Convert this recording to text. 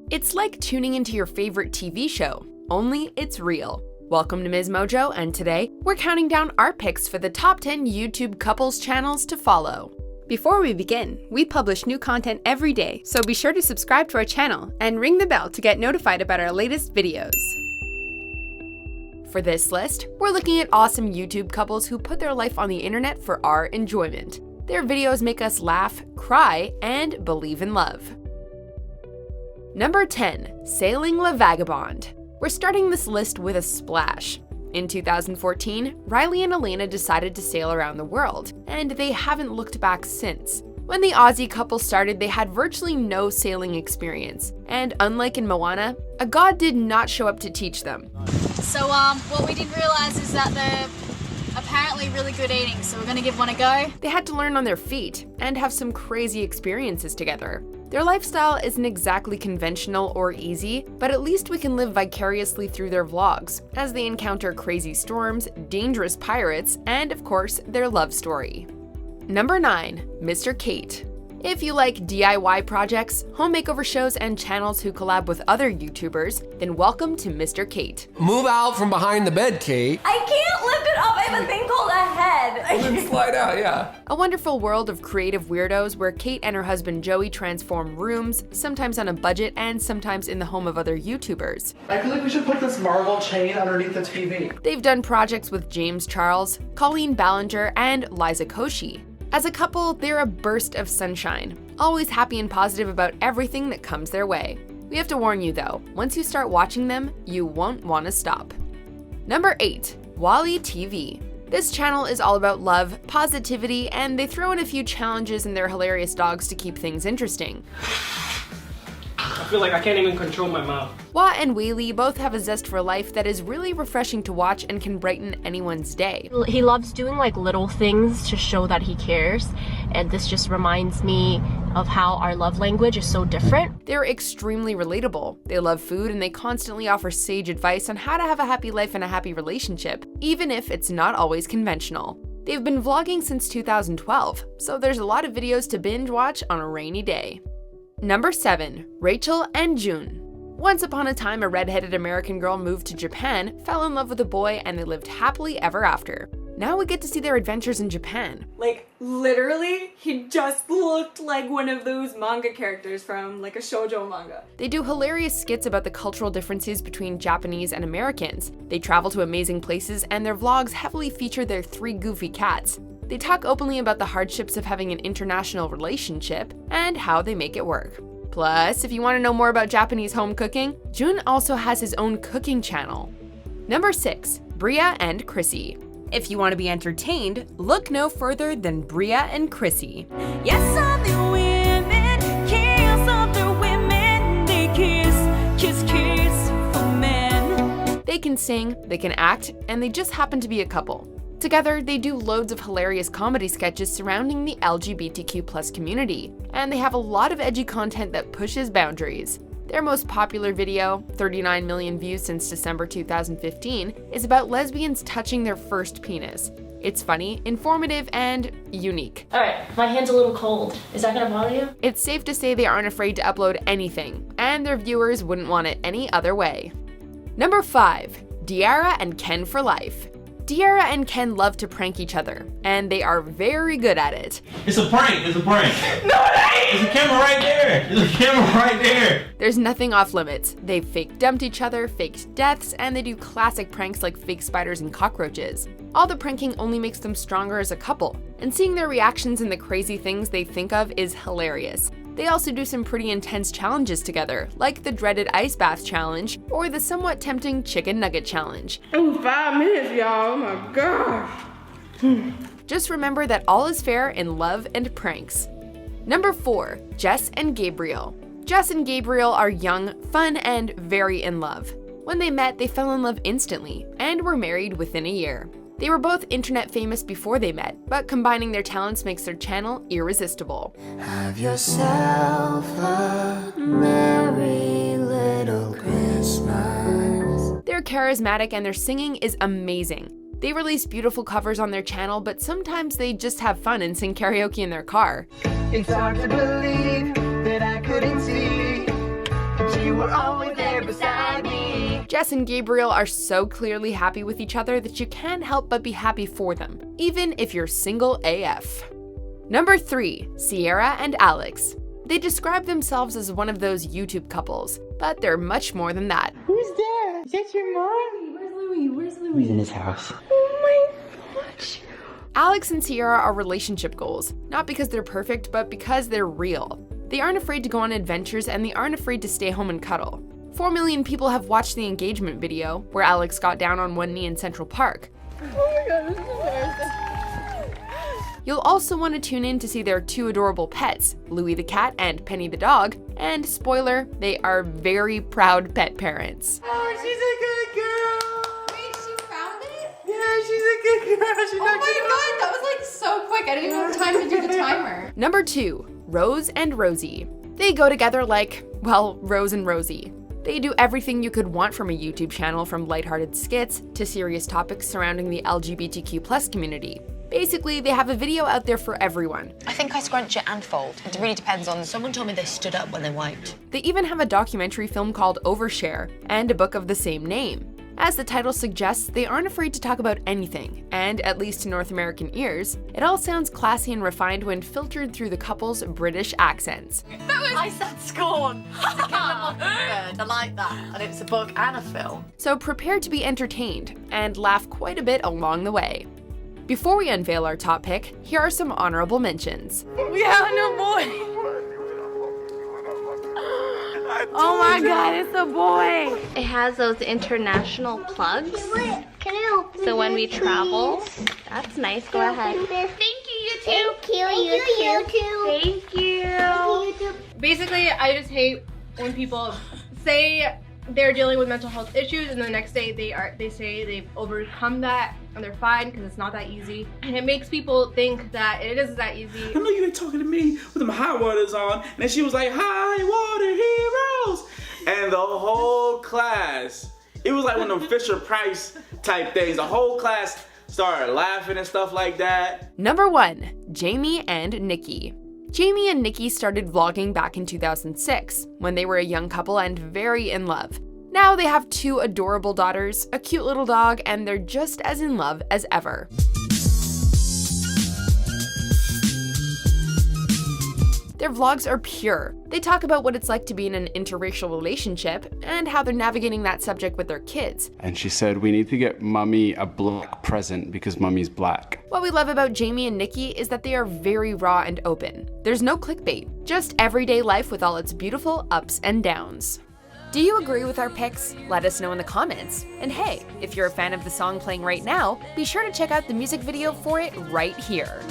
It's like tuning into your favorite TV show, only it's real. Welcome to MsMojo, and today we're counting down our picks for the top 10 YouTube couples channels to follow. Before we begin, we publish new content every day, so be sure to subscribe to our channel and ring the bell to get notified about our latest videos. For this list, we're looking at awesome YouTube couples who put their life on the internet for our enjoyment. Their videos make us laugh, cry, and believe in love. Number 10. Sailing La Vagabonde. We're starting this list with a splash. In 2014, Riley and Elena decided to sail around the world, and they haven't looked back since. When the Aussie couple started, they had virtually no sailing experience, and unlike in Moana, a god did not show up to teach them. So what we didn't realize is that they're apparently really good eating, so we're gonna give one a go. They had to learn on their feet and have some crazy experiences together. Their lifestyle isn't exactly conventional or easy, but at least we can live vicariously through their vlogs, as they encounter crazy storms, dangerous pirates, and of course, their love story. Number 9. Mr. Kate. If you like DIY projects, home makeover shows, and channels who collab with other YouTubers, then welcome to Mr. Kate. Move out from behind the bed, Kate. I can't lift it up, I have a thing called a head. Then slide out, yeah. A wonderful world of creative weirdos where Kate and her husband Joey transform rooms, sometimes on a budget and sometimes in the home of other YouTubers. I feel like we should put this marble chain underneath the TV. They've done projects with James Charles, Colleen Ballinger, and Liza Koshy. As a couple, they're a burst of sunshine, always happy and positive about everything that comes their way. We have to warn you though, once you start watching them, you won't want to stop. Number 8. WahlieTV. This channel is all about love, positivity, and they throw in a few challenges and their hilarious dogs to keep things interesting. I feel like I can't even control my mouth. Wah and Whaley both have a zest for life that is really refreshing to watch and can brighten anyone's day. He loves doing like little things to show that he cares, and this just reminds me of how our love language is so different. They're extremely relatable. They love food and they constantly offer sage advice on how to have a happy life and a happy relationship, even if it's not always conventional. They've been vlogging since 2012, so there's a lot of videos to binge watch on a rainy day. Number 7. Rachel and June. Once upon a time, a redheaded American girl moved to Japan, fell in love with a boy, and they lived happily ever after. Now we get to see their adventures in Japan. Like, literally, he just looked like one of those manga characters from like a shoujo manga. They do hilarious skits about the cultural differences between Japanese and Americans. They travel to amazing places, and their vlogs heavily feature their 3 goofy cats. They talk openly about the hardships of having an international relationship and how they make it work. Plus, if you want to know more about Japanese home cooking, Jun also has his own cooking channel. Number 6. BriaAndChrissy. If you want to be entertained, look no further than BriaAndChrissy. Yes, other women kiss other women, they kiss for men. They can sing, they can act, and they just happen to be a couple. Together, they do loads of hilarious comedy sketches surrounding the LGBTQ+ community, and they have a lot of edgy content that pushes boundaries. Their most popular video, 39 million views since December 2015, is about lesbians touching their first penis. It's funny, informative, and unique. Alright, my hand's a little cold. Is that gonna bother you? It's safe to say they aren't afraid to upload anything, and their viewers wouldn't want it any other way. Number 5. Deara and Ken for life. Deara and Ken love to prank each other, and they are very good at it. It's a prank, it's a prank. No, it ain't! There's a camera right there! There's a camera right there! There's nothing off limits. They fake dumped each other, faked deaths, and they do classic pranks like fake spiders and cockroaches. All the pranking only makes them stronger as a couple, and seeing their reactions and the crazy things they think of is hilarious. They also do some pretty intense challenges together, like the dreaded ice bath challenge or the somewhat tempting chicken nugget challenge. Oh, 5 minutes, y'all, oh my gosh. Just remember that all is fair in love and pranks. Number 4. Jess and Gabriel. Jess and Gabriel are young, fun, and very in love. When they met, they fell in love instantly, and were married within a year. They were both internet famous before they met, but combining their talents makes their channel irresistible. Have yourself a merry little Christmas. They're charismatic and their singing is amazing. They release beautiful covers on their channel, but sometimes they just have fun and sing karaoke in their car. It's hard to believe that I couldn't see you were always there beside me. Jess and Gabriel are so clearly happy with each other that you can't help but be happy for them, even if you're single AF. Number 3, Sierra and Alex. They describe themselves as one of those YouTube couples, but they're much more than that. Who's there? Is that your mom? Where's Louie? Where's Louie? He's in his house. Oh my gosh. Alex and Sierra are relationship goals, not because they're perfect, but because they're real. They aren't afraid to go on adventures and they aren't afraid to stay home and cuddle. 4 million people have watched the engagement video, where Alex got down on one knee in Central Park. Oh my god, this is embarrassing. You'll also want to tune in to see their 2 adorable pets, Louie the cat and Penny the dog, and spoiler, they are very proud pet parents. Oh, she's a good girl. Wait, she found it? Yeah, she's a good girl. She's Oh my god, that was like so quick. I didn't even have time to do the timer. Number 2, Rose and Rosie. They go together like, well, Rose and Rosie. They do everything you could want from a YouTube channel, from lighthearted skits to serious topics surrounding the LGBTQ+ community. Basically, they have a video out there for everyone. I think I scrunch it and fold. It really depends on... Someone told me they stood up when they wiped. They even have a documentary film called Overshare and a book of the same name. As the title suggests, they aren't afraid to talk about anything, and at least to North American ears, it all sounds classy and refined when filtered through the couple's British accents. I said scorn. The Kingdom of the Bird. I like that. And it's a book and a film. So prepare to be entertained and laugh quite a bit along the way. Before we unveil our top pick, here are some honorable mentions. We have a new boy. Oh my god, it's a boy! It has those international plugs. Can I open So when we travel, that's nice. Go ahead. Thank you, YouTube. Thank you! Basically, I just hate when people say they're dealing with mental health issues and the next day they say they've overcome that and they're fine, because it's not that easy. And it makes people think that it is that easy. I know you ain't talking to me with them high waters on, and then she was like, high water heroes, and the whole class, it was like one of them Fisher Price type things. The whole class started laughing and stuff like that. Number 1, Jaimie and Nikki. Jaimie and Nikki started vlogging back in 2006, when they were a young couple and very in love. Now they have 2 adorable daughters, a cute little dog, and they're just as in love as ever. Their vlogs are pure. They talk about what it's like to be in an interracial relationship and how they're navigating that subject with their kids. And she said, we need to get Mummy a black present because Mummy's black. What we love about Jaimie and Nikki is that they are very raw and open. There's no clickbait, just everyday life with all its beautiful ups and downs. Do you agree with our picks? Let us know in the comments. And hey, if you're a fan of the song playing right now, be sure to check out the music video for it right here.